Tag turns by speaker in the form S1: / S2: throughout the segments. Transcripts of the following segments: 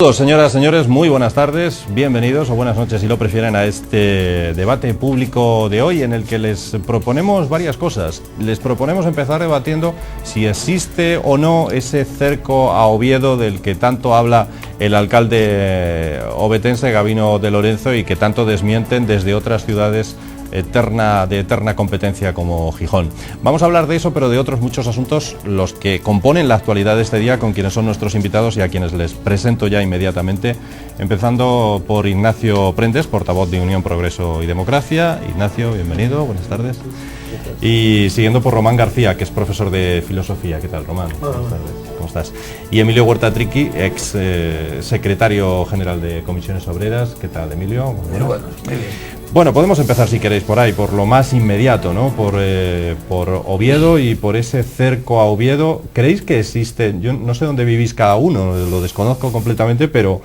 S1: Señoras, señores, muy buenas tardes, bienvenidos o buenas noches si lo prefieren a este debate público de hoy en el que les proponemos varias cosas. Les proponemos empezar debatiendo si existe o no ese cerco a Oviedo del que tanto habla el alcalde ovetense Gabino de Lorenzo y que tanto desmienten desde otras ciudades de eterna competencia como Gijón. Vamos a hablar de eso, pero de otros muchos asuntos, los que componen la actualidad de este día, con quienes son nuestros invitados y a quienes les presento ya inmediatamente, empezando por Ignacio Prendes, portavoz de Unión, Progreso y Democracia. Ignacio, bienvenido, buenas tardes. Y siguiendo por Román García, que es profesor de filosofía. ¿Qué tal, Román? Buenas tardes. ¿Cómo estás? Y Emilio Huerta Triqui, ex secretario general de Comisiones Obreras. ¿Qué tal, Emilio?
S2: Muy bueno, muy bien.
S1: Bueno, podemos empezar, si queréis, por ahí, por lo más inmediato, ¿no? Por Oviedo y por ese cerco a Oviedo. ¿Creéis que existe? Yo no sé dónde vivís cada uno, lo desconozco completamente, pero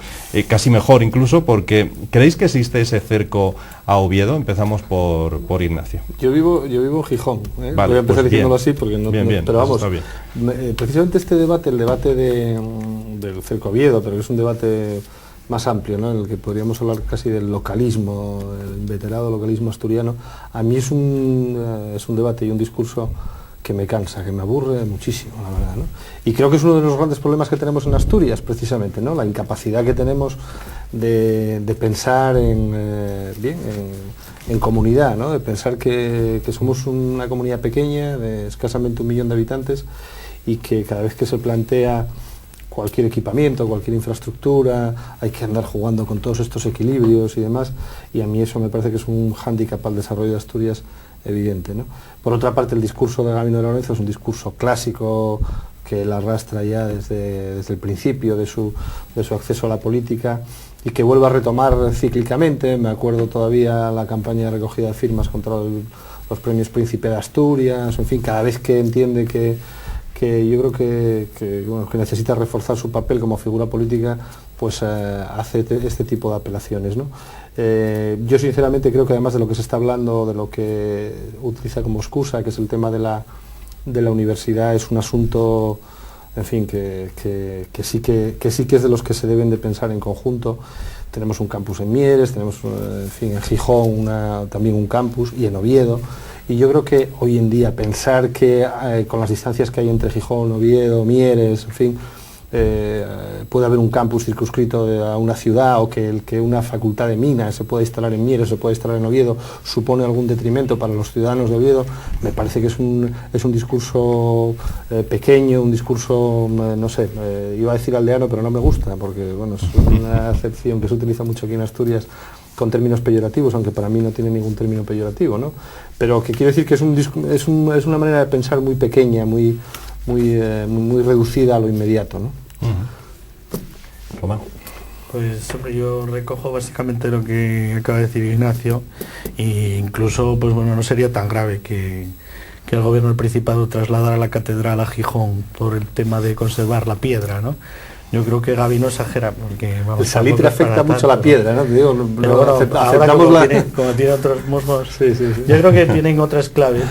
S1: casi mejor incluso, porque ¿creéis que existe ese cerco a Oviedo? Empezamos por Ignacio.
S2: Yo vivo en Gijón, ¿eh?
S1: Vale,
S2: voy a empezar
S1: pues
S2: diciéndolo así, porque no,
S1: bien,
S2: pero vamos,
S1: bien.
S2: Precisamente este debate, el debate del cerco a Oviedo, pero es un debate más amplio, ¿no?, en el que podríamos hablar casi del localismo, el inveterado localismo asturiano. A mí es un debate y un discurso que me cansa, que me aburre muchísimo, la verdad, ¿no? Y creo que es uno de los grandes problemas que tenemos en Asturias, precisamente, ¿no?, la incapacidad que tenemos de pensar en comunidad, ¿no?, de pensar que somos una comunidad pequeña, de escasamente 1 millón de habitantes, y que cada vez que se plantea cualquier equipamiento, cualquier infraestructura, hay que andar jugando con todos estos equilibrios y demás, y a mí eso me parece que es un hándicap al desarrollo de Asturias evidente, ¿no? Por otra parte, el discurso de Gabino de Lorenzo es un discurso clásico que él arrastra ya desde el principio de su acceso a la política y que vuelve a retomar cíclicamente. Me acuerdo todavía la campaña de recogida de firmas contra los premios Príncipe de Asturias, en fin, cada vez que entiende que yo creo que necesita reforzar su papel como figura política, pues hace este tipo de apelaciones, ¿no? Yo sinceramente creo que además de lo que se está hablando, de lo que utiliza como excusa, que es el tema de la universidad, es un asunto, en fin, que sí que es de los que se deben de pensar en conjunto. Tenemos un campus en Mieres, tenemos, en fin, en Gijón también un campus, y en Oviedo. Y yo creo que hoy en día pensar que con las distancias que hay entre Gijón, Oviedo, Mieres, en fin, puede haber un campus circunscrito a una ciudad, o que una facultad de minas se pueda instalar en Mieres, se pueda instalar en Oviedo, supone algún detrimento para los ciudadanos de Oviedo, me parece que es un discurso pequeño, un discurso, no sé, iba a decir aldeano, pero no me gusta, porque bueno, es una acepción que se utiliza mucho aquí en Asturias con términos peyorativos, aunque para mí no tiene ningún término peyorativo, ¿no? Pero que quiero decir que es una manera de pensar muy pequeña, muy reducida a lo inmediato, ¿no?
S1: Román.
S3: Pues hombre, yo recojo básicamente lo que acaba de decir Ignacio, e incluso pues bueno, no sería tan grave que el gobierno del Principado trasladara la catedral a Gijón por el tema de conservar la piedra, ¿no? Yo creo que Gabino exagera, porque vamos,
S2: el salitre afecta mucho a la piedra, ¿no? Te digo,
S3: como tiene otros mosmos,
S2: sí.
S3: Yo creo que tienen otras claves.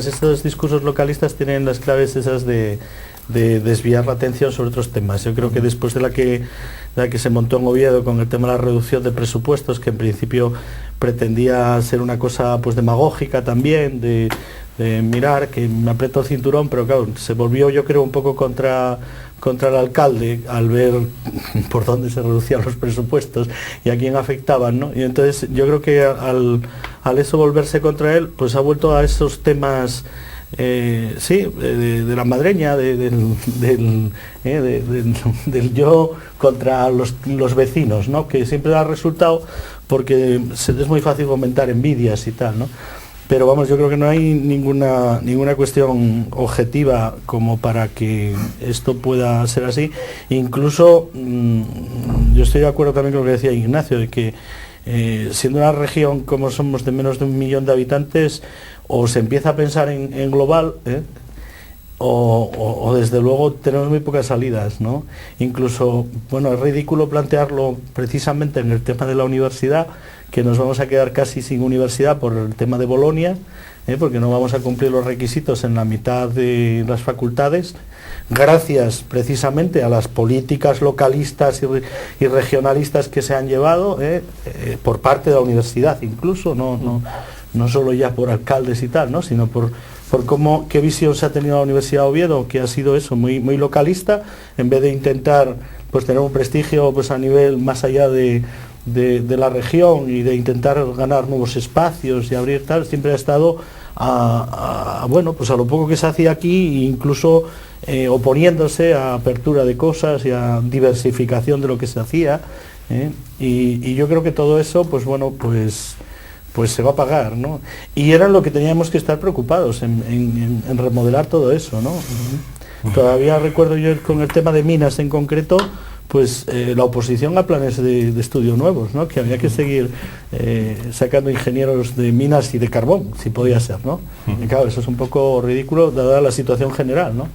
S3: Estos discursos localistas tienen las claves esas de desviar la atención sobre otros temas. Yo creo que después de la que se montó en Oviedo con el tema de la reducción de presupuestos, que en principio pretendía ser una cosa pues demagógica también, de mirar, que me aprieto el cinturón, pero claro, se volvió, yo creo, un poco contra el alcalde al ver por dónde se reducían los presupuestos y a quién afectaban, ¿no? Y entonces yo creo que al eso volverse contra él, pues ha vuelto a esos temas de la madreña, del yo contra los vecinos, ¿no? Que siempre da resultado, porque es muy fácil fomentar envidias y tal, ¿no? Pero vamos, yo creo que no hay ninguna cuestión objetiva como para que esto pueda ser así. Incluso yo estoy de acuerdo también con lo que decía Ignacio, de que siendo una región como somos de menos de 1 millón de habitantes, o se empieza a pensar en global, o desde luego tenemos muy pocas salidas, ¿no? Incluso, bueno, es ridículo plantearlo precisamente en el tema de la universidad, que nos vamos a quedar casi sin universidad por el tema de Bolonia, porque no vamos a cumplir los requisitos en la mitad de las facultades, gracias precisamente a las políticas localistas y regionalistas que se han llevado por parte de la universidad, incluso, no solo ya por alcaldes y tal, ¿no? Sino por qué visión se ha tenido la Universidad de Oviedo, que ha sido eso, muy localista, en vez de intentar pues tener un prestigio pues a nivel más allá de la región y de intentar ganar nuevos espacios y abrir tal, siempre ha estado bueno, pues a lo poco que se hacía aquí, incluso oponiéndose a apertura de cosas y a diversificación de lo que se hacía, y yo creo que todo eso, pues bueno, pues se va a pagar, ¿no? Y era lo que teníamos que estar preocupados, en remodelar todo eso, ¿no? Todavía recuerdo yo con el tema de minas en concreto, pues la oposición a planes de estudio nuevos, ¿no? Que había que seguir sacando ingenieros de minas y de carbón, si podía ser, ¿no? Y claro, eso es un poco ridículo dada la situación general, ¿no?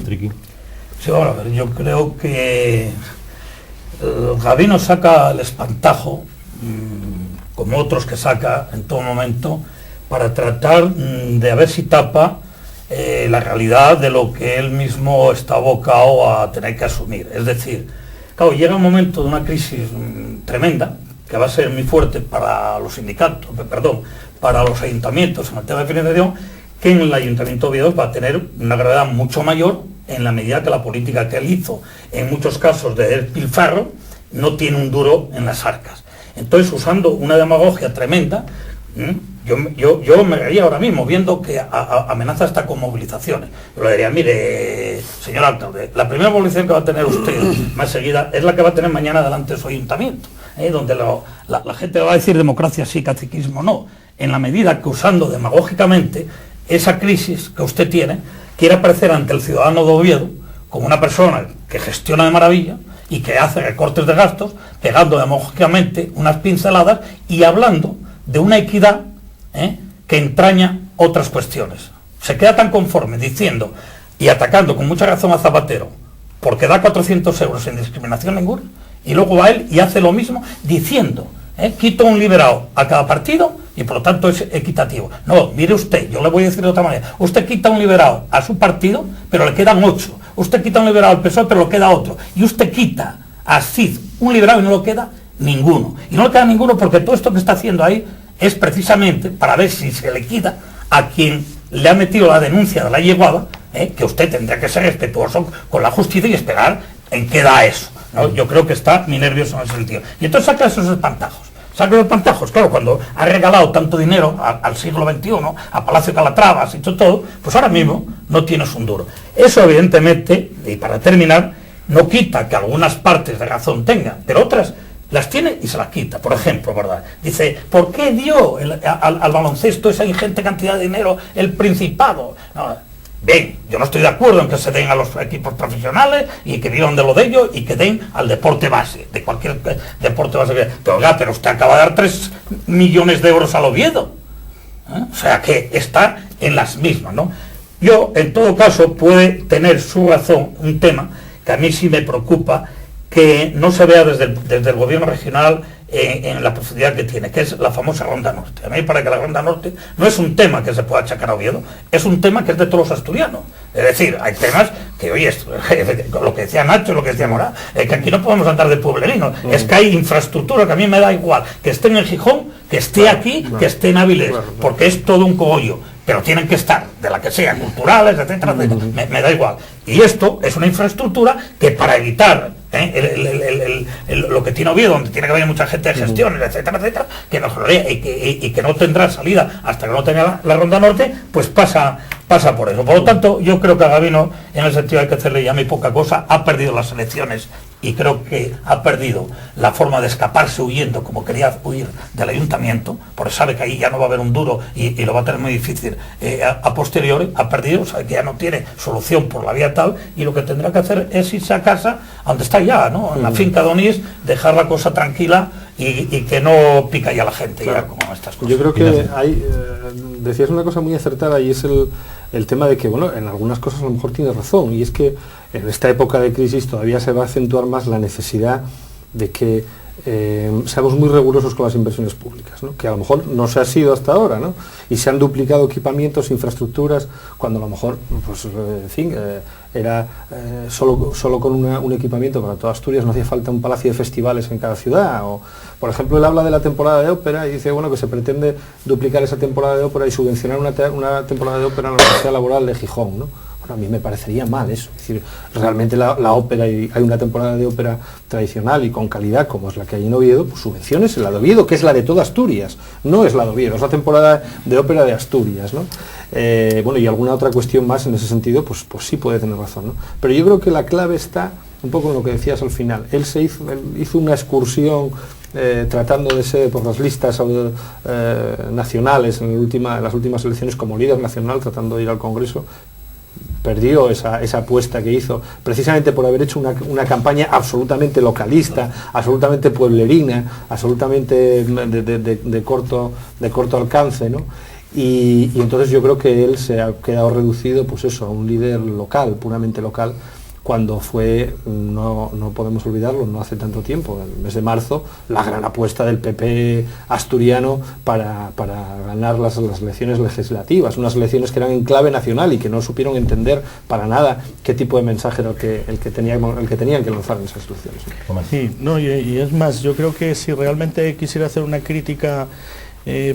S1: Triqui.
S4: Sí, bueno, a ver, yo creo que Gabino saca el espantajo, como otros que saca en todo momento, para tratar de ver si tapa la realidad de lo que él mismo está abocado a tener que asumir. Es decir, claro, llega un momento de una crisis tremenda, que va a ser muy fuerte para los sindicatos, para los ayuntamientos en el tema de financiación, que en el Ayuntamiento de Oviedo va a tener una gravedad mucho mayor en la medida que la política que él hizo, en muchos casos de despilfarro, no tiene un duro en las arcas. Entonces, usando una demagogia tremenda, yo me reiría ahora mismo viendo que amenaza hasta con movilizaciones. Yo le diría, mire, señor alcalde, la primera movilización que va a tener usted más seguida es la que va a tener mañana delante de su ayuntamiento, donde la gente va a decir democracia sí, caciquismo no, en la medida que usando demagógicamente esa crisis que usted tiene, quiere aparecer ante el ciudadano de Oviedo como una persona que gestiona de maravilla y que hace recortes de gastos, pegando demagógicamente unas pinceladas y hablando de una equidad que entraña otras cuestiones. Se queda tan conforme diciendo y atacando con mucha razón a Zapatero porque da 400 euros sin discriminación ninguna, y luego va él y hace lo mismo diciendo, quito un liberado a cada partido y por lo tanto es equitativo. No, mire usted, yo le voy a decir de otra manera, usted quita un liberado a su partido pero le quedan 8, usted quita un liberado al PSOE pero le queda otro, y usted quita a CID un liberado y no le queda ninguno, y no le queda ninguno porque todo esto que está haciendo ahí es precisamente para ver si se le quita a quien le ha metido la denuncia de la yeguada, que usted tendría que ser respetuoso con la justicia y esperar en qué da eso, ¿no? Yo creo que está muy nervioso en ese sentido. Y entonces saca esos espantajos. Saca los espantajos, claro, cuando ha regalado tanto dinero al siglo XXI, a Palacio Calatrava, has hecho todo, pues ahora mismo no tienes un duro. Eso evidentemente, y para terminar, no quita que algunas partes de razón tengan, pero otras las tiene y se las quita. Por ejemplo, ¿verdad? Dice, ¿por qué dio al baloncesto esa ingente cantidad de dinero el Principado? No, bien, yo no estoy de acuerdo en que se den a los equipos profesionales y que vivan de lo de ellos y que den al deporte base, de cualquier deporte base. Pero oiga, pero usted acaba de dar 3 millones de euros al Oviedo. O sea que está en las mismas, ¿no? Yo, en todo caso, puede tener su razón un tema que a mí sí me preocupa, que no se vea desde el gobierno regional en la profundidad que tiene, que es la famosa Ronda Norte. A mí para que la Ronda Norte no es un tema que se pueda achacar a Oviedo, es un tema que es de todos los asturianos. Es decir, hay temas que, oye, lo que decía Nacho, lo que decía Morá, que aquí no podemos andar de pueblerinos, es que hay infraestructura que a mí me da igual, que esté en el Gijón, que esté aquí, que esté en Avilés, porque es todo un cogollo, pero tienen que estar, de la que sea, culturales, etcétera, etcétera, me da igual. Y esto es una infraestructura que para evitar lo que tiene Oviedo, donde tiene que haber mucha gente de gestiones, etcétera, etcétera, que mejoraría y que no tendrá salida hasta que no tenga la Ronda Norte, pues pasa por eso. Por lo tanto, yo creo que a Gabino, en el sentido hay que hacerle ya muy poca cosa, ha perdido las elecciones y creo que ha perdido la forma de escaparse huyendo como quería huir del ayuntamiento, porque sabe que ahí ya no va a haber un duro y lo va a tener muy difícil a posteriori, ha perdido, sabe que ya no tiene solución por la vía tal, y lo que tendrá que hacer es irse a casa, donde está ya, ¿no? En la finca de Onís, dejar la cosa tranquila y que no pica ya la gente, claro, ya como estas cosas.
S2: Yo creo que hay, decías una cosa muy acertada, y es el tema de que, bueno, en algunas cosas a lo mejor tiene razón, y es que en esta época de crisis todavía se va a acentuar más la necesidad de que seamos muy rigurosos con las inversiones públicas, ¿no? Que a lo mejor no se ha sido hasta ahora, ¿no? Y se han duplicado equipamientos, infraestructuras, cuando a lo mejor, pues, en fin, era solo con un equipamiento para toda Asturias, no hacía falta un palacio de festivales en cada ciudad. O, por ejemplo, él habla de la temporada de ópera y dice, bueno, que se pretende duplicar esa temporada de ópera y subvencionar una temporada de ópera en la Universidad Laboral de Gijón, ¿no? Bueno, a mí me parecería mal eso. Es decir, realmente la ópera, y hay una temporada de ópera tradicional y con calidad como es la que hay en Oviedo, pues subvenciones la de Oviedo, que es la de toda Asturias, no es la de Oviedo, es la temporada de ópera de Asturias, ¿no? Bueno, y alguna otra cuestión más en ese sentido, pues sí puede tener razón, ¿no? Pero yo creo que la clave está un poco en lo que decías al final. Él hizo una excursión tratando de ser por las listas nacionales en las últimas elecciones como líder nacional, tratando de ir al Congreso. Perdió esa apuesta que hizo, precisamente por haber hecho una campaña absolutamente localista, absolutamente pueblerina, absolutamente de corto alcance, ¿no? Y entonces yo creo que él se ha quedado reducido, pues eso, a un líder local, puramente local, cuando fue, no podemos olvidarlo, no hace tanto tiempo, en el mes de marzo, la gran apuesta del PP asturiano para ganar las elecciones legislativas, unas elecciones que eran en clave nacional y que no supieron entender para nada qué tipo de mensaje era el que tenían que lanzar en esas elecciones.
S3: Sí, no, y es más, yo creo que si realmente quisiera hacer una crítica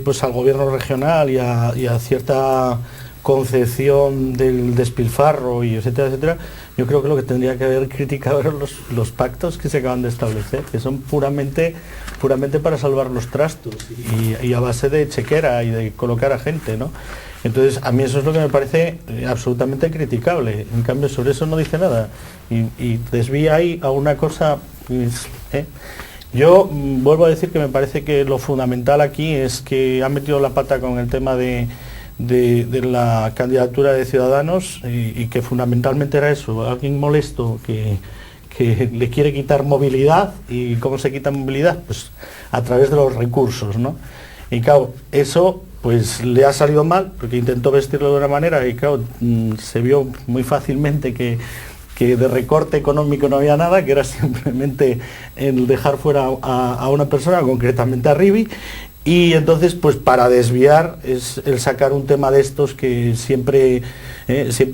S3: pues al gobierno regional y a cierta concepción del despilfarro y etcétera, etcétera, yo creo que lo que tendría que haber criticado eran los pactos que se acaban de establecer, que son puramente para salvar los trastos y a base de chequera y de colocar a gente, ¿no? Entonces, a mí eso es lo que me parece absolutamente criticable. En cambio, sobre eso no dice nada y desvía ahí a una cosa, pues, Yo vuelvo a decir que me parece que lo fundamental aquí es que han metido la pata con el tema de la candidatura de Ciudadanos y que fundamentalmente era eso, alguien molesto que le quiere quitar movilidad. ¿Y cómo se quita movilidad? Pues a través de los recursos, ¿no? Y claro, eso pues le ha salido mal porque intentó vestirlo de una manera y claro, se vio muy fácilmente que de recorte económico no había nada, que era simplemente el dejar fuera a una persona, concretamente a Rivi. Y entonces, pues para desviar, es el sacar un tema de estos que siempre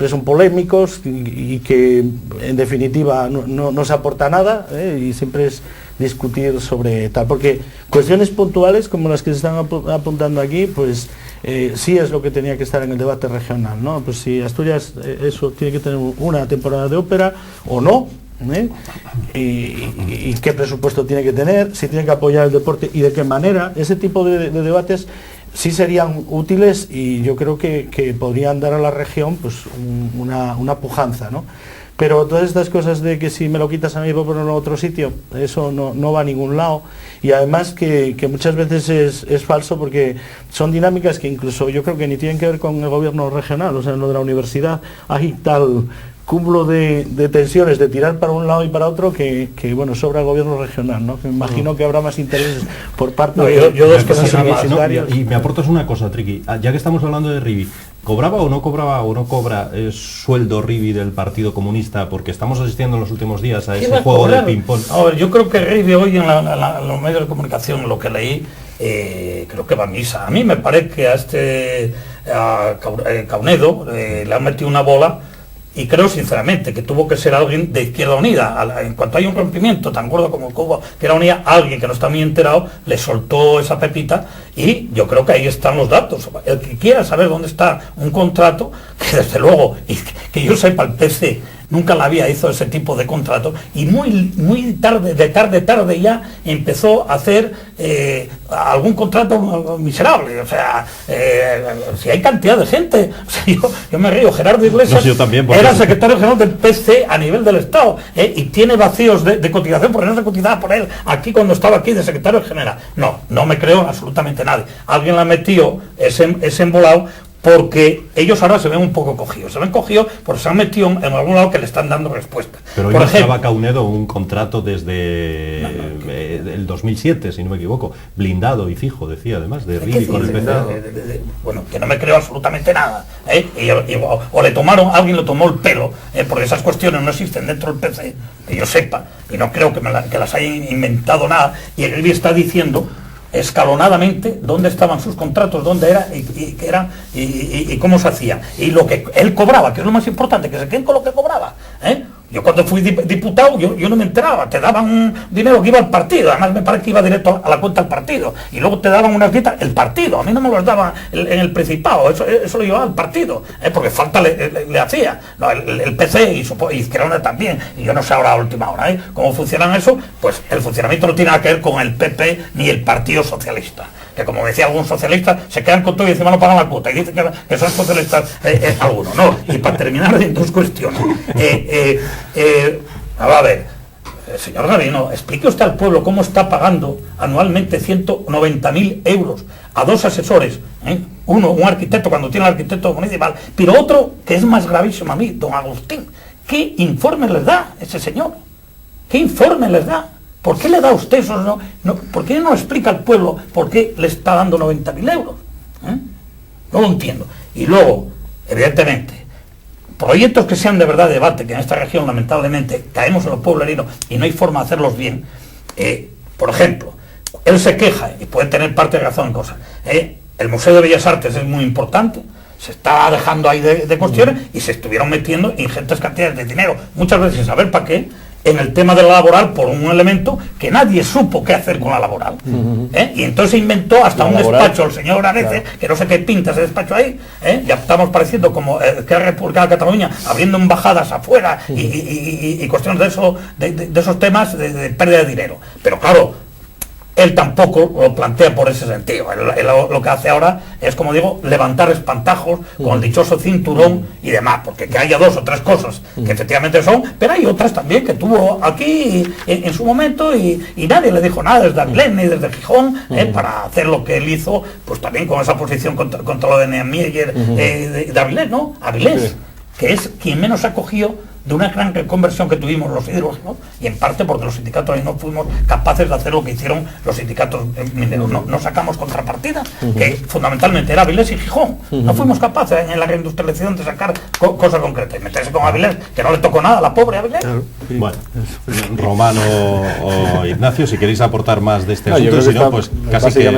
S3: son polémicos y que en definitiva no se aporta nada, y siempre es discutir sobre tal. Porque cuestiones puntuales como las que se están apuntando aquí, pues sí es lo que tenía que estar en el debate regional, ¿no? Pues si Asturias eso tiene que tener una temporada de ópera o no. Y qué presupuesto tiene que tener, si tiene que apoyar el deporte y de qué manera. Ese tipo de debates sí serían útiles y yo creo que podrían dar a la región pues una pujanza, ¿no? Pero todas estas cosas de que si me lo quitas a mí por ponerlo a otro sitio, eso no va a ningún lado. Y además que muchas veces es falso porque son dinámicas que incluso yo creo que ni tienen que ver con el gobierno regional. O sea, en lo de la universidad hay tal cúmulo de tensiones de tirar para un lado y para otro que bueno, sobra el gobierno regional, ¿no? Me imagino que habrá más intereses por parte de
S1: los universitarios. Y me aportas una cosa, Triqui, ya que estamos hablando de Rivi, ¿cobraba o no cobra sueldo Rivi del Partido Comunista? Porque estamos asistiendo en los últimos días a ese juego de ping-pong.
S4: A ver, yo creo que Rivi hoy en los medios de comunicación, lo que leí, creo que va a misa. A mí me parece que a Caunedo le han metido una bola. Y creo sinceramente que tuvo que ser alguien de Izquierda Unida. En cuanto hay un rompimiento tan gordo como Cuba, que era unida, alguien que no está muy enterado le soltó esa pepita y yo creo que ahí están los datos. El que quiera saber dónde está un contrato, que desde luego, y que yo sepa, el PC nunca la había hizo ese tipo de contrato y muy tarde ya empezó a hacer algún contrato miserable. O sea, si hay cantidad de gente, o sea, yo me río. Gerardo Iglesias
S1: yo también,
S4: era secretario general del PC a nivel del Estado, y tiene vacíos de cotización porque no se cotizaba por él aquí cuando estaba aquí de secretario general. No me creo absolutamente nadie. Alguien la metió ese embolado porque ellos ahora se ven un poco cogidos. Se ven cogidos porque se han metido en algún lado que le están dando respuesta.
S1: Pero hoy estaba Caunedo un contrato desde el 2007, si no me equivoco, blindado y fijo, decía además, de Rivi con el PC.
S4: Bueno, que no me creo absolutamente nada. O le tomaron, alguien le tomó el pelo, porque esas cuestiones no existen dentro del PC, que yo sepa, y no creo que las hayan inventado nada, y Rivi está diciendo escalonadamente dónde estaban sus contratos, dónde era y qué era y cómo se hacía y lo que él cobraba, que es lo más importante, que se queden con lo que cobraba. Yo cuando fui diputado yo no me enteraba, te daban un dinero que iba al partido, además me parece que iba directo a la cuenta del partido, y luego te daban unas dietas el partido, a mí no me los daba en el Principado, eso lo llevaba al partido, porque falta le hacía, no, el PC y Izquierda Unida también, y yo no sé ahora a última hora cómo funcionan eso, pues el funcionamiento no tiene nada que ver con el PP ni el Partido Socialista, que como decía algún socialista, se quedan con todo y encima no pagan la cuota, y dicen que son socialistas algunos, no, y para terminar en dos cuestiones, a ver, señor Gavino, explique usted al pueblo cómo está pagando anualmente 190.000 euros a dos asesores, uno, un arquitecto cuando tiene el arquitecto municipal, pero otro que es más gravísimo a mí, don Agustín. ¿Qué informe les da ese señor? ¿Qué informe les da? ¿Por qué le da a usted esos ¿por qué no explica al pueblo por qué le está dando 90.000 euros? No lo entiendo. Y luego, evidentemente, proyectos que sean de verdad debate, que en esta región lamentablemente caemos en los pueblerinos y no hay forma de hacerlos bien. Por ejemplo, él se queja, y puede tener parte de razón en cosas, el Museo de Bellas Artes es muy importante, se está dejando ahí de cuestiones y se estuvieron metiendo ingentes cantidades de dinero, muchas veces sin saber para qué, en el tema de la laboral por un elemento que nadie supo qué hacer con la laboral. Y entonces inventó hasta un despacho el señor Areces, claro, que no sé qué pinta ese despacho ahí, ya estamos pareciendo como que la República de Cataluña abriendo embajadas afuera y cuestiones de esos temas de pérdida de dinero. Pero claro, él tampoco lo plantea por ese sentido. Él lo que hace ahora es, como digo, levantar espantajos con el dichoso cinturón y demás, porque que haya dos o tres cosas que efectivamente son, pero hay otras también que tuvo aquí en su momento y nadie le dijo nada desde Avilés ni desde Gijón para hacer lo que él hizo, pues también con esa posición contra lo de Niemeyer de Avilés, ¿no? Avilés, que es quien menos ha cogido de una gran reconversión que tuvimos los hidrógenos, y en parte porque los sindicatos ahí no fuimos capaces de hacer lo que hicieron los sindicatos mineros. No sacamos contrapartida, que fundamentalmente era Avilés y Gijón. No fuimos capaces en la reindustrialización de sacar cosas concretas. Y meterse con Avilés, que no le tocó nada a la pobre Avilés.
S1: Bueno, Romano o Ignacio, si queréis aportar más de este asunto, si no, pues casi que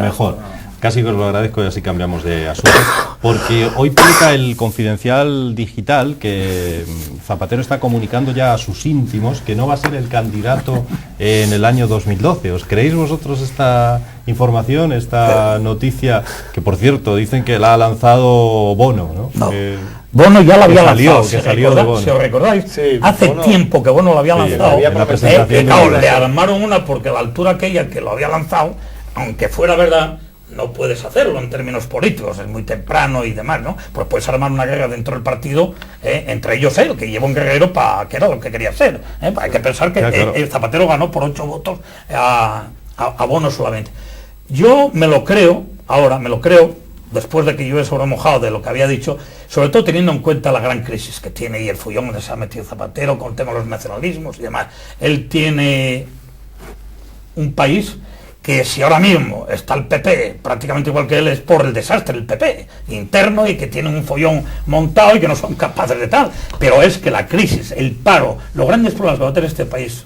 S1: mejor. Casi que os lo agradezco y así cambiamos de asunto, porque hoy publica el Confidencial Digital que Zapatero está comunicando ya a sus íntimos que no va a ser el candidato en el año 2012. ¿Os creéis vosotros esta información, esta noticia, que por cierto dicen que la ha lanzado Bono, ¿no?
S4: No. Bono ya lo había lanzado,
S1: si os
S4: recordáis,
S2: sí,
S4: hace
S2: Bono,
S4: tiempo que Bono lo había lanzado,
S1: en la presentación
S4: le armaron una porque a la altura aquella que lo había lanzado, aunque fuera verdad, no puedes hacerlo en términos políticos, es muy temprano y demás, ¿no? Pues puedes armar una guerra dentro del partido, entre ellos él, que lleva un guerrero que era lo que quería ser. Hay que pensar que el Zapatero ganó por 8 votos a Bono solamente. Yo me lo creo, después de que yo he sobremojado de lo que había dicho, sobre todo teniendo en cuenta la gran crisis que tiene y el follón donde se ha metido Zapatero con el tema de los nacionalismos y demás. Él tiene un país que si ahora mismo está el PP prácticamente igual que él, es por el desastre del PP interno y que tienen un follón montado y que no son capaces de tal, pero es que la crisis, el paro, los grandes problemas que va a tener este país,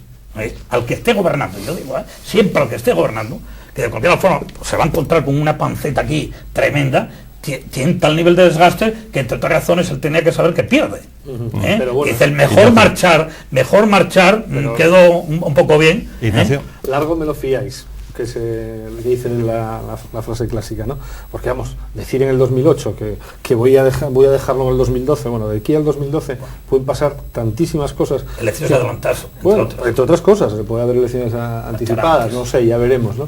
S4: al que esté gobernando, yo digo, siempre al que esté gobernando, que de cualquier forma se va a encontrar con una panceta aquí tremenda, tiene tal nivel de desgaste que entre otras razones él tenía que saber que pierde. Pero bueno, dice, el mejor marchar, pero quedó un poco bien.
S1: Ignacio.
S2: Largo me lo fiáis, que se dicen la frase clásica, ¿no? Porque vamos, decir en el 2008 que voy a dejarlo en el 2012, bueno, de aquí al 2012 pueden pasar tantísimas cosas.
S4: Elecciones adelantadas,
S2: entre otras cosas, puede haber elecciones anticipadas, no sé, ya veremos, ¿no?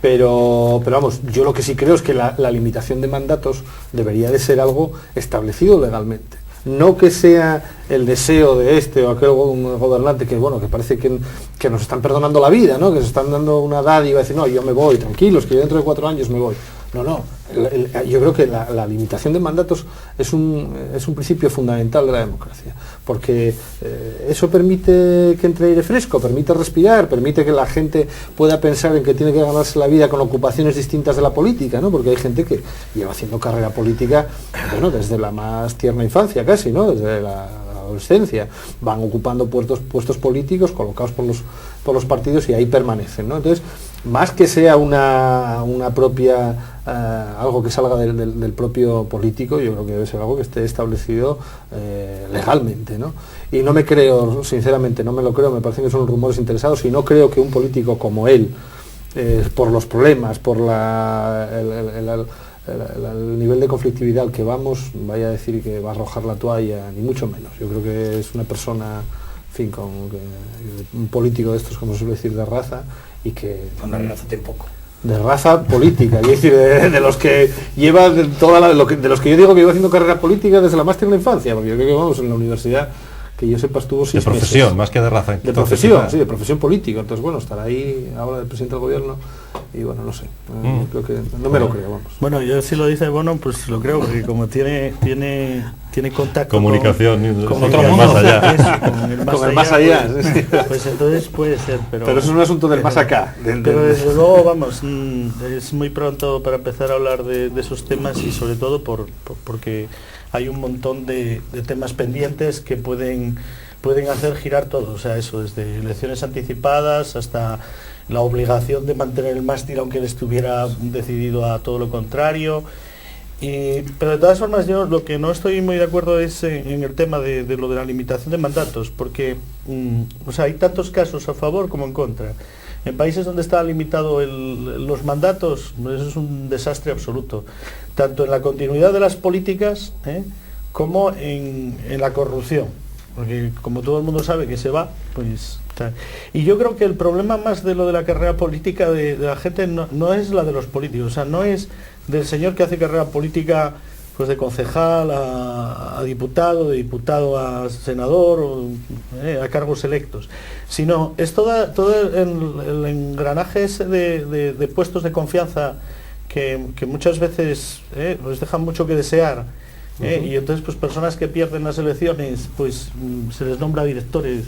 S2: Pero vamos, yo lo que sí creo es que la limitación de mandatos debería de ser algo establecido legalmente. No que sea el deseo de este o aquel gobernante que, bueno, que parece que nos están perdonando la vida, ¿no? Que se están dando una dádiva y decir, no, yo me voy, tranquilos, que yo dentro de 4 años me voy. No. Yo creo que la limitación de mandatos es un principio fundamental de la democracia, porque eso permite que entre aire fresco, permite respirar, permite que la gente pueda pensar en que tiene que ganarse la vida con ocupaciones distintas de la política, ¿no? Porque hay gente que lleva haciendo carrera política, bueno, desde la más tierna infancia casi, ¿no? Desde la adolescencia, van ocupando puestos políticos colocados por los partidos y ahí permanecen, ¿no? Entonces, más que sea una propia algo que salga del propio político, yo creo que debe ser algo que esté establecido legalmente, ¿no? Y no me creo, sinceramente, no me lo creo, me parecen que son rumores interesados, y no creo que un político como él, por los problemas, por el nivel de conflictividad al que vamos, vaya a decir que va a arrojar la toalla, ni mucho menos. Yo creo que es una persona, en fin, un político de estos, como se suele decir, de raza, y que...
S4: Bueno, de raza tampoco.
S2: De raza política, es decir, de los que lleva de los que yo digo que lleva haciendo carrera política desde la más tierna infancia, porque yo creo que, vamos, en la universidad, que yo sepa, estuvo 6 meses.
S1: De profesión, más que de raza.
S2: De profesión, sí, de profesión política. Entonces, bueno, estar ahí ahora el presidente del gobierno, y bueno, no sé, creo que no me lo creo, vamos.
S3: Bueno, yo si lo dice Bono, pues lo creo, porque como tiene contacto
S1: comunicación
S3: con
S1: otro
S3: el
S1: mundo, más allá.
S2: Con el más allá,
S3: pues entonces puede ser, pero
S2: eso es un asunto del más acá.
S3: Pero desde luego, vamos, es muy pronto para empezar a hablar de esos temas, y sobre todo porque hay un montón de temas pendientes que pueden hacer girar todo, o sea, eso, desde elecciones anticipadas hasta la obligación de mantener el mástil aunque él estuviera decidido a todo lo contrario. Pero de todas formas, yo lo que no estoy muy de acuerdo es en el tema de lo de la limitación de mandatos, porque o sea, hay tantos casos a favor como en contra. En países donde está limitado los mandatos, eso es un desastre absoluto, tanto en la continuidad de las políticas como en la corrupción, porque como todo el mundo sabe que se va, pues... Y yo creo que el problema más de lo de la carrera política de la gente no es la de los políticos, o sea, no es del señor que hace carrera política, pues de concejal a diputado, de diputado a senador, a cargos electos, sino es todo el engranaje ese de puestos de confianza que muchas veces nos dejan mucho que desear. Y entonces, pues personas que pierden las elecciones, pues se les nombra directores.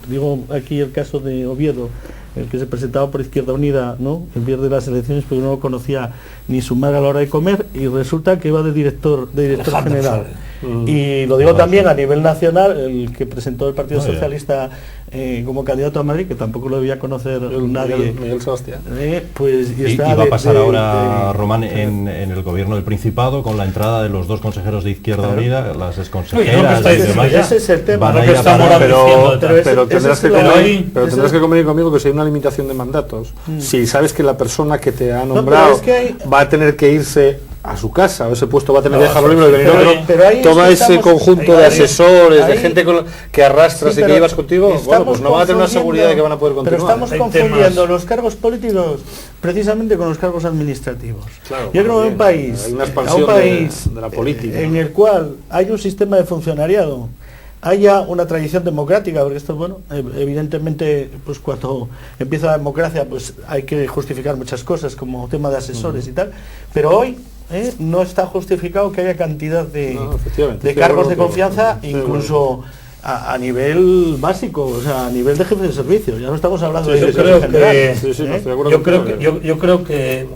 S3: Digo aquí el caso de Oviedo, el que se presentaba por Izquierda Unida, ¿no? Que pierde las elecciones porque no conocía ni su madre a la hora de comer, y resulta que va de director general. Y lo digo también a nivel nacional, el que presentó el Partido Socialista como candidato a Madrid, que tampoco lo debía conocer nadie.
S2: Miguel Sebastián.
S1: Pues, y va a pasar ahora, Román, en el gobierno del Principado, con la entrada de los dos consejeros de Izquierda Unida, las exconsejeras y demás.
S3: Ese es el tema.
S1: Van a ir a parar,
S2: pero tendrás que convenir conmigo que si hay una limitación de mandatos, si sabes que la persona que te ha nombrado va a tener que irse a su casa, o ese puesto va a tener que dejarlo libre, venir otro, toma ese conjunto de asesores, de gente que arrastras y que llevas contigo, bueno, pues no van a tener una seguridad de que van a poder continuar.
S3: Pero estamos confundiendo los cargos políticos precisamente con los cargos administrativos.
S2: Claro,
S3: yo creo que un país
S2: de la política,
S3: en el cual hay un sistema de funcionariado, haya una tradición democrática, porque esto, bueno, evidentemente, pues cuando empieza la democracia, pues hay que justificar muchas cosas, como tema de asesores y tal, pero hoy no está justificado que haya cantidad de cargos de confianza, incluso a nivel básico, o sea, a nivel de jefe de servicio. Ya no estamos hablando de
S4: yo creo que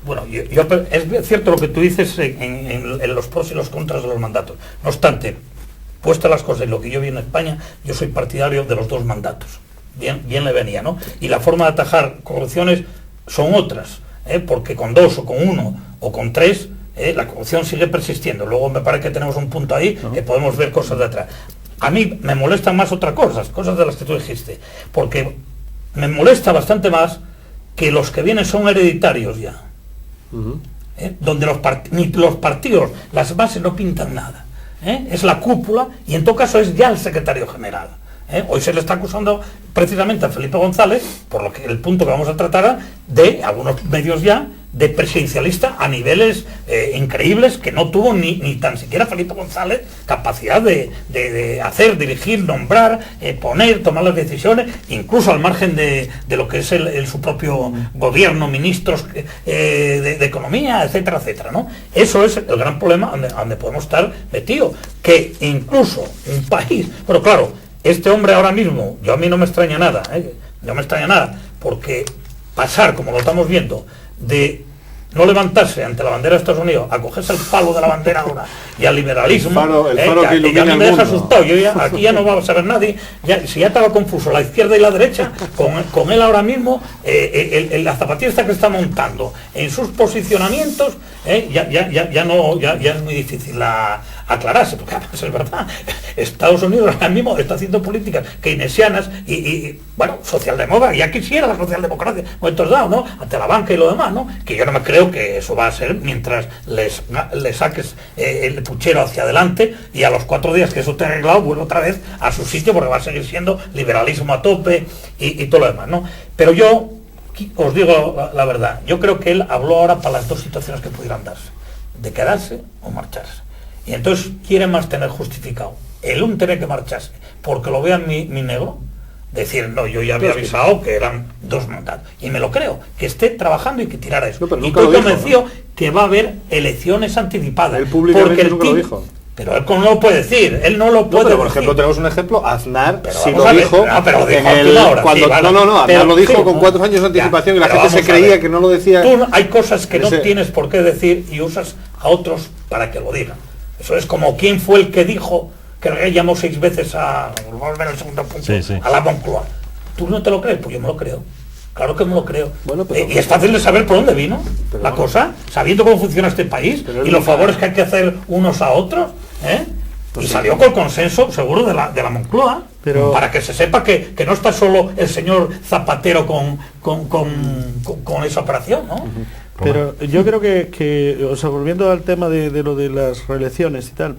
S4: bueno, es cierto lo que tú dices en los pros y los contras de los mandatos. No obstante, puestas las cosas en lo que yo vi en España, yo soy partidario de los 2 mandatos. Bien le venía, ¿no? Y la forma de atajar corrupciones son otras, porque con 2 o con 1 o con 3 la corrupción sigue persistiendo. Luego me parece que tenemos un punto ahí que podemos ver cosas de atrás. A mí me molestan más otras cosas de las que tú dijiste, porque me molesta bastante más que los que vienen son hereditarios ya, donde los partidos, las bases no pintan nada. Es la cúpula, y en todo caso es ya el secretario general. Hoy se le está acusando precisamente a Felipe González, por lo que el punto que vamos a tratar, de algunos medios ya, de presidencialista a niveles increíbles que no tuvo ni tan siquiera Felipe González capacidad de hacer, dirigir, nombrar, poner, tomar las decisiones, incluso al margen de lo que es su propio gobierno, ministros de economía, etcétera, etcétera, ¿no? Eso es el gran problema donde podemos estar metidos, que incluso un país, pero claro, este hombre ahora mismo, a mí no me extraña nada, no me extraña nada, porque pasar, como lo estamos viendo, de no levantarse ante la bandera de Estados Unidos, a cogerse el palo de la bandera ahora y al liberalismo,
S2: el faro que ilumina
S4: ya
S2: el
S4: me deja
S2: mundo.
S4: asustado. Aquí ya no va a saber nadie, si ya estaba confuso la izquierda y la derecha, con él ahora mismo, la zapatilla esta que está montando en sus posicionamientos, ya es muy difícil aclararse, porque además es verdad, Estados Unidos ahora mismo está haciendo políticas keynesianas y bueno, socialdemócrata, ya quisiera la socialdemocracia, momentos dados, ¿no? Ante la banca y lo demás, ¿no? Que yo no me creo que eso va a ser mientras le saques el puchero hacia adelante y a los 4 días que eso esté arreglado vuelve otra vez a su sitio, porque va a seguir siendo liberalismo a tope y todo lo demás, ¿no? Pero yo os digo la verdad, yo creo que él habló ahora para las dos situaciones que pudieran darse, de quedarse o marcharse. Y entonces quiere más tener justificado el tener que marcharse porque lo vean mi negro, decir, no, yo ya había avisado que eran 2 mandatos, y me lo creo, que esté trabajando y que tirara eso.
S2: No,
S4: y estoy convencido, ¿no?, que va a haber elecciones anticipadas.
S2: Él públicamente
S4: porque
S2: nunca lo dijo.
S4: Pero él no lo puede decir, él no lo puede
S2: pero por
S4: decir.
S2: ejemplo, tenemos un ejemplo, Aznar
S4: Pero
S2: sí
S4: vamos
S2: lo
S4: a ver,
S2: dijo,
S4: pero lo dijo
S2: en
S4: a última hora,
S2: cuando,
S4: sí, vale.
S2: Aznar
S4: Pero
S2: lo dijo
S4: sí,
S2: con
S4: ¿no?
S2: 4 años de anticipación, y la
S4: pero
S2: gente se
S4: vamos a
S2: creía
S4: ver.
S2: que no lo decía.
S4: Hay cosas que no
S2: Ese-
S4: tienes por qué decir y usas a otros para que lo digan. Eso es como quién fue el que dijo que el rey llamó 6 veces vamos a ver el segundo punto,
S1: Sí.
S4: a la Moncloa. ¿Tú no te lo crees? Pues yo me lo creo. Claro que me lo creo.
S2: Bueno, pero-
S4: Y es fácil de saber por dónde vino
S2: Pero
S4: la
S2: bueno.
S4: cosa, sabiendo cómo funciona este país
S2: Pero él
S4: y los
S2: nunca-
S4: favores que hay que hacer unos a otros, ¿eh?
S2: Pues
S4: y
S2: sí.
S4: salió con el consenso seguro de la Moncloa,
S3: Pero-
S4: para que se sepa que no está solo el señor Zapatero con esa operación, ¿no?
S3: Pero yo creo que, o sea, volviendo al tema de lo de las reelecciones y tal,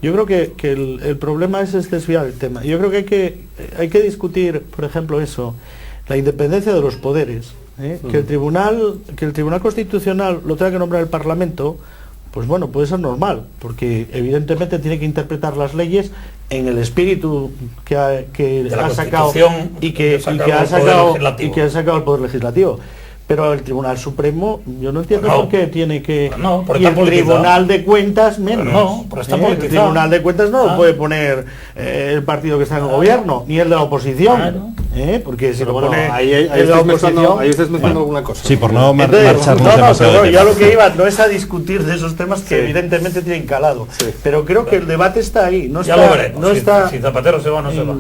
S3: yo creo que el problema es desviar el tema. Yo creo que hay que discutir, por ejemplo, eso, la independencia de los poderes, ¿eh? Que el Tribunal Constitucional lo tenga que nombrar el Parlamento, pues bueno, puede ser normal, porque evidentemente tiene que interpretar las leyes en el espíritu que
S4: la
S3: ha sacado
S4: Constitución,
S3: y que ha sacado el Poder Legislativo. Pero el Tribunal Supremo, yo no entiendo
S4: Pues no.
S3: por qué tiene que...
S4: No, porque
S3: y el
S4: está politizado.
S3: Tribunal de Cuentas menos.
S4: Pero no, pero está
S3: El
S4: politizado.
S3: Tribunal de Cuentas no
S4: Ah.
S3: lo puede poner el partido que está en el gobierno, ni el de la oposición.
S4: Claro.
S3: Porque si
S2: Pero
S3: lo
S2: bueno,
S3: pone
S2: ahí
S3: el de la
S2: estás
S3: oposición...
S2: mezclando alguna cosa.
S1: Sí, por no
S3: Entonces,
S1: marcharnos
S3: no,
S1: demasiado
S3: pero
S1: de
S3: yo
S1: tema.
S3: lo que iba no es a discutir de esos temas que
S2: Sí.
S3: evidentemente tienen calado.
S2: Sí.
S3: Pero creo que el debate está ahí, no
S4: Ya
S3: está,
S4: lo veremos.
S3: no está
S4: si Zapatero se va o no se va.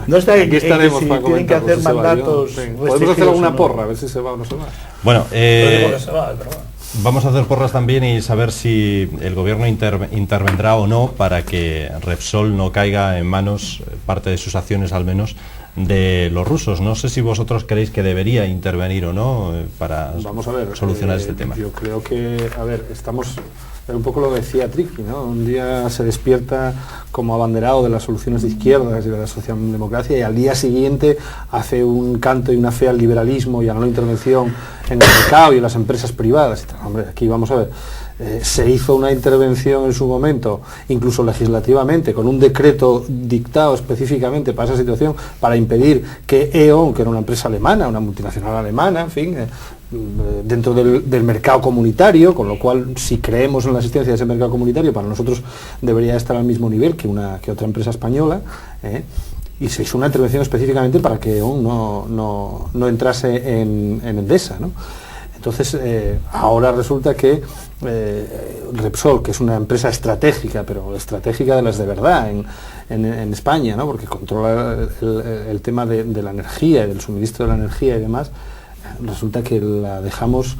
S3: no está
S2: Aquí estaremos
S3: en
S2: para
S3: que si tienen que
S2: comentar
S3: hacer
S2: si se va,
S3: mandatos.
S2: Podemos hacer
S3: restringidos
S2: alguna
S3: o no.
S2: porra, a ver si se va o no se va.
S1: Bueno,
S4: Yo digo que se va, pero bueno.
S1: vamos a hacer porras también y saber si el gobierno intervendrá o no para que Repsol no caiga en manos, parte de sus acciones al menos, de los rusos. No sé si vosotros creéis que debería intervenir o no para
S2: Vamos a ver,
S1: solucionar este tema.
S2: Yo creo que, a ver, estamos, un poco lo decía Triqui, ¿no? Un día se despierta como abanderado de las soluciones de izquierdas y de la socialdemocracia, y al día siguiente hace un canto y una fe al liberalismo y a la no intervención en el mercado y en las empresas privadas. Hombre, aquí vamos a ver. Se hizo una intervención en su momento, incluso legislativamente, con un decreto dictado específicamente para esa situación, para impedir que E.ON, que era una empresa alemana, una multinacional alemana, en fin, dentro del mercado comunitario, con lo cual, si creemos en la existencia de ese mercado comunitario, para nosotros debería estar al mismo nivel que otra empresa española, y se hizo una intervención específicamente para que E.ON no entrase en Endesa, ¿no? Entonces, ahora resulta que Repsol, que es una empresa estratégica, pero estratégica de las de verdad en España, ¿no? Porque controla el tema de la energía y del suministro de la energía y demás, resulta que la dejamos,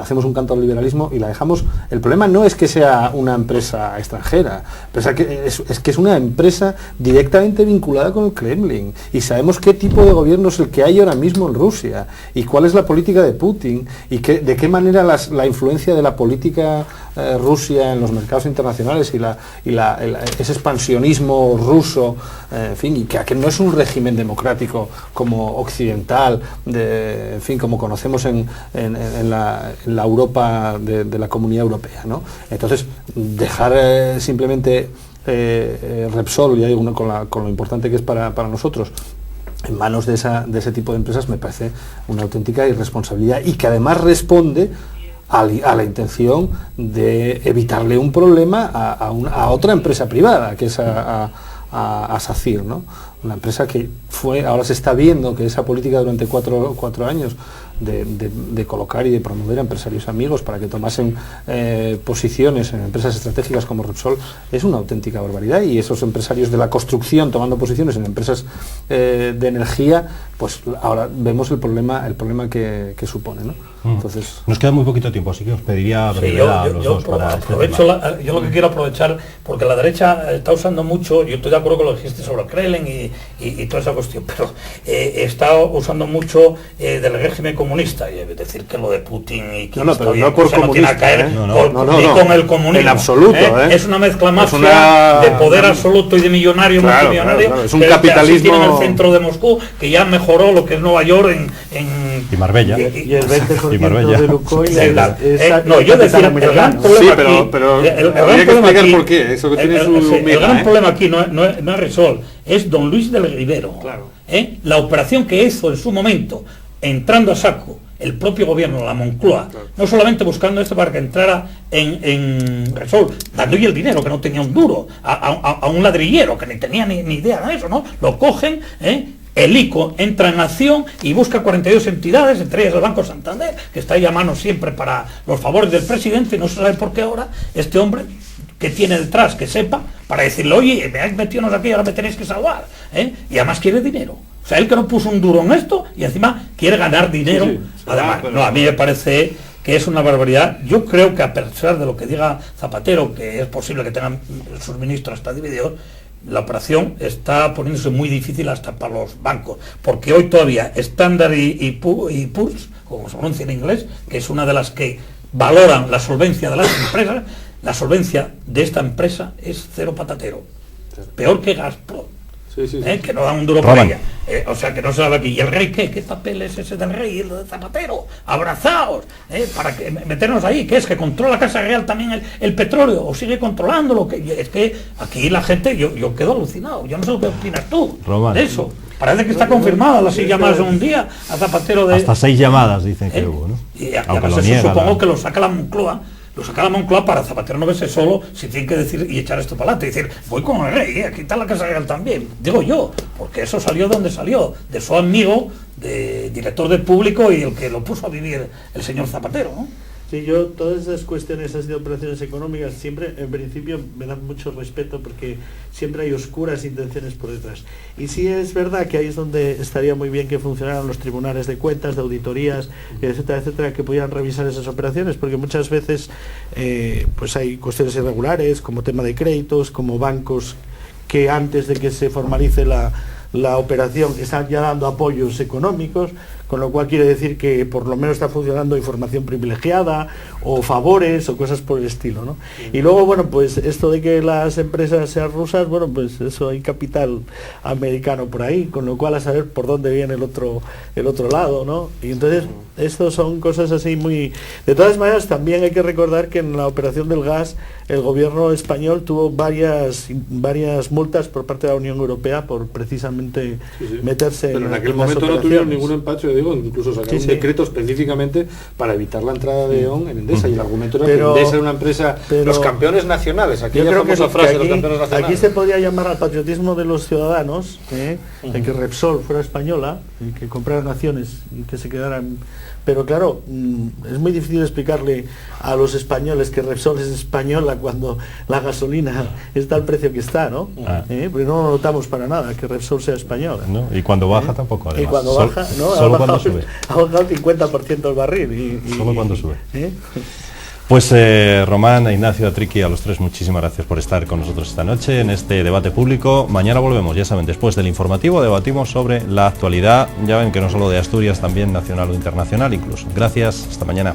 S2: hacemos un canto al liberalismo y la dejamos. El problema no es que sea una empresa extranjera, es que es una empresa directamente vinculada con el Kremlin, y sabemos qué tipo de gobierno es el que hay ahora mismo en Rusia y cuál es la política de Putin y de qué manera la influencia de la política Rusia en los mercados internacionales y ese expansionismo ruso, en fin, y que no es un régimen democrático como occidental, en fin, como conocemos en la Europa de la Comunidad Europea, ¿no? Entonces, dejar simplemente Repsol, ya digo, con lo importante que es para nosotros, en manos de ese tipo de empresas, me parece una auténtica irresponsabilidad, y que además responde a la intención de evitarle un problema a otra empresa privada, que es a SACIR, ¿no? Una empresa que ahora se está viendo que esa política durante cuatro años de colocar y de promover a empresarios amigos para que tomasen posiciones en empresas estratégicas como Repsol es una auténtica barbaridad, y esos empresarios de la construcción tomando posiciones en empresas de energía, pues ahora vemos el problema que supone, ¿no? Entonces,
S1: nos queda muy poquito tiempo, así que os pediría brevedad a los dos para
S4: yo lo que quiero aprovechar, porque la derecha está usando mucho, yo estoy de acuerdo con lo que dijiste sobre Kremlin y toda esa cuestión, pero está usando mucho del régimen comunista, y es decir, que lo de Putin y que
S2: pero no por comunista,
S4: no tiene que caer
S2: ni
S4: con el comunismo
S2: en absoluto,
S4: es una mezcla mafia de poder absoluto y de millonario, multimillonario,
S2: claro. Es un capitalismo
S4: tiene en el centro de Moscú, que ya mejoró lo que es Nueva York
S1: y Marbella,
S3: y el 20%
S1: y Marbella
S3: de Lukoil
S4: no, yo decía, el gran problema
S2: pero habría que explicar por qué, eso que tiene
S4: el gran problema aquí no es Repsol, es don Luis del Rivero.
S2: Claro.
S4: La operación que hizo en su momento, entrando a saco el propio gobierno, la Moncloa, claro, no solamente buscando esto para que entrara en Repsol, dándole el dinero, que no tenía un duro, a un ladrillero que ni tenía ni idea de eso, ¿no? Lo cogen, el ICO entra en acción y busca 42 entidades, entre ellas el Banco Santander, que está ahí a mano siempre para los favores del presidente, y no se sabe por qué ahora este hombre que tiene detrás, que sepa, para decirle, oye, me habéis metido aquí y ahora me tenéis que salvar, y además quiere dinero. O sea, él que no puso un duro en esto y encima quiere ganar dinero. Sí. Además, a mí me parece que es una barbaridad. Yo creo que, a pesar de lo que diga Zapatero, que es posible que tengan sus ministros hasta divididos, la operación está poniéndose muy difícil hasta para los bancos, porque hoy todavía Standard y Poor's, como se pronuncia en inglés, que es una de las que valoran la solvencia de las empresas, la solvencia de esta empresa es cero patatero, peor que Gazprom. Que no da un duro por ella, o sea, que no se sabe aquí. ¿Y el rey qué? ¿Qué papel es ese del rey? El de Zapatero, abrazaos, para que meternos ahí, que es que controla la Casa Real también el petróleo, o sigue controlándolo, que es que aquí la gente, yo quedo alucinado, yo no sé lo que opinas tú de eso. Parece que está confirmada las 6 llamadas en un día a Zapatero de...
S1: Hasta 6 llamadas dicen que hubo, ¿no?
S4: Y además eso supongo que lo saca la Moncloa. Lo saca la Moncloa para Zapatero no verse solo, si tiene que decir y echar esto para adelante, y decir, voy con el rey, aquí está la Casa Real también, digo yo, porque eso salió de donde salió, de su amigo, de director del Público, y el que lo puso a vivir el señor Zapatero, ¿no?
S3: Sí, yo todas esas cuestiones, esas de operaciones económicas, siempre en principio me dan mucho respeto, porque siempre hay oscuras intenciones por detrás. Y sí es verdad que ahí es donde estaría muy bien que funcionaran los tribunales de cuentas, de auditorías, etcétera, etcétera, que pudieran revisar esas operaciones, porque muchas veces pues hay cuestiones irregulares, como tema de créditos, como bancos que antes de que se formalice la operación están ya dando apoyos económicos, con lo cual quiere decir que por lo menos está funcionando información privilegiada o favores o cosas por el estilo, ¿no? Y luego, bueno, pues esto de que las empresas sean rusas, bueno, pues eso, hay capital americano por ahí, con lo cual a saber por dónde viene el otro lado, ¿no? Y entonces esto son cosas así muy... De todas maneras, también hay que recordar que en la operación del gas el gobierno español tuvo varias multas por parte de la Unión Europea por precisamente meterse
S2: pero en aquel momento no tuvieron ningún empacho, yo digo, incluso sacaron un decreto específicamente para evitar la entrada de E.ON en Endesa, y el argumento era que Endesa era una empresa, los campeones nacionales, aquella famosa frase de los campeones nacionales.
S3: Aquí se podría llamar al patriotismo de los ciudadanos, de que Repsol fuera española, y que compraran acciones y que se quedaran... Pero claro, es muy difícil explicarle a los españoles que Repsol es española cuando la gasolina está al precio que está, ¿no? Porque no notamos para nada que Repsol sea española.
S1: ¿No? Y cuando baja tampoco, además.
S3: Y cuando baja, ¿no?
S1: Solo cuando sube.
S3: Ha bajado el 50% el barril.
S1: Solo cuando sube. Pues Román, Ignacio, Atriqui, a los tres muchísimas gracias por estar con nosotros esta noche en este debate público. Mañana volvemos, ya saben, después del informativo debatimos sobre la actualidad, ya ven que no solo de Asturias, también nacional o internacional incluso. Gracias, hasta mañana.